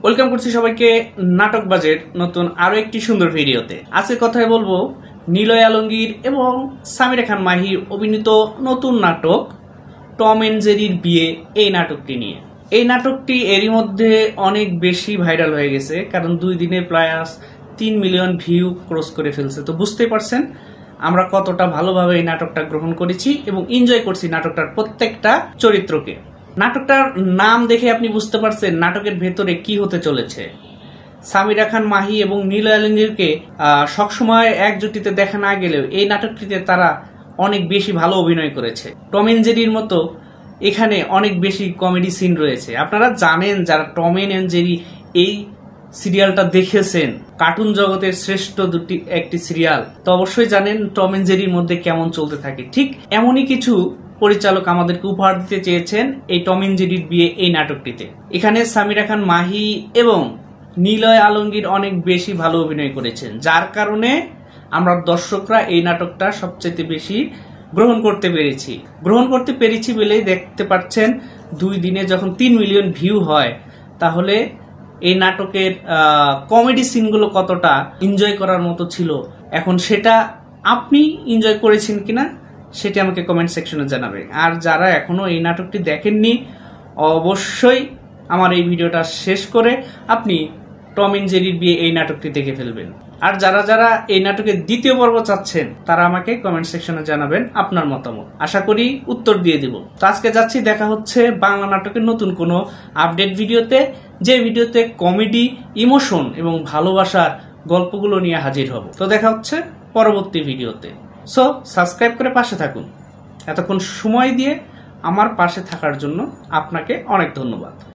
Welcome করছি সবাইকে নাটকবাজের নতুন আরো একটি সুন্দর ভিডিওতে। আজকে কথায় বলবো নিলয় আলমগীর এবং সামিরা খান মাহির অভিনীত নতুন নাটক টম এন্ড জেরির বিয়ে, এই নাটকটি নিয়ে। এই নাটকটি এরই মধ্যে অনেক বেশি ভাইরাল হয়ে গেছে, কারণ 2 দিনে প্রায় 3 মিলিয়ন ভিউ ক্রস করে ফেলছে। তো বুঝতেই পারছেন আমরা কতটা ভালোভাবে এই নাটকটা গ্রহণ করেছি এবং এনজয় করছি নাটকটার প্রত্যেকটা চরিত্রকে। নাটকটার নাম দেখে আপনি বুঝতে পারছেন নাটকের ভেতরে কি হতে চলেছে। সামিরা খান মাহি এবং নিলয় আলমগীরকে সবসময় এক জুটিতে দেখা না গেলেও এই নাটকটিতে তারা অনেক বেশি ভালো অভিনয় করেছে। টম এন্ড জেরির মতো এখানে অনেক বেশি কমেডি সিন রয়েছে। আপনারা জানেন, যারা টম এন্ড জেরি এই সিরিয়ালটা দেখেছেন, কার্টুন জগতের শ্রেষ্ঠ একটি সিরিয়াল, তো অবশ্যই জানেন টম এন্ড জেরির মধ্যে কেমন চলতে থাকে। ঠিক এমনই কিছু পরিচালক আমাদেরকে উপহার দিতে চেয়েছেন এই টম এন্ড জেরির বিয়ে, এই নাটকটিতে। এখানে সামিরা খান মাহি এবং নিলয় আলমগীর অনেক বেশি ভালো অভিনয় করেছেন, যার কারণে আমরা দর্শকরা এই নাটকটা সবচেয়ে বেশি গ্রহণ করতে পেরেছি বলেই দেখতে পাচ্ছেন 2 দিনে যখন 3 মিলিয়ন ভিউ হয়, তাহলে এই নাটকের কমেডি সিনগুলো কতটা এনজয় করার মতো ছিল। এখন সেটা আপনি এনজয় করেছেন কিনা সেটি আমাকে কমেন্ট সেকশনে জানাবেন। আর যারা এখনো এই নাটকটি দেখেননি, অবশ্যই আমার এই ভিডিওটা শেষ করে আপনি টম এন্ড জেরির বিয়ে এই নাটকটি দেখে ফেলবেন। আর যারা যারা এই নাটকের দ্বিতীয় পর্ব চাচ্ছেন, তারা আমাকে কমেন্ট সেকশনে জানাবেন আপনার মতামত। আশা করি উত্তর দিয়ে দিব। তো আজকে যাচ্ছি, দেখা হচ্ছে বাংলা নাটকের নতুন কোনো আপডেট ভিডিওতে, যে ভিডিওতে কমেডি, ইমোশন এবং ভালোবাসার গল্পগুলো নিয়ে হাজির হব। তো দেখা হচ্ছে পরবর্তী ভিডিওতে। সো সাবস্ক্রাইব করে পাশে থাকুন। এতক্ষণ সময় দিয়ে আমার পাশে থাকার জন্য আপনাকে অনেক ধন্যবাদ।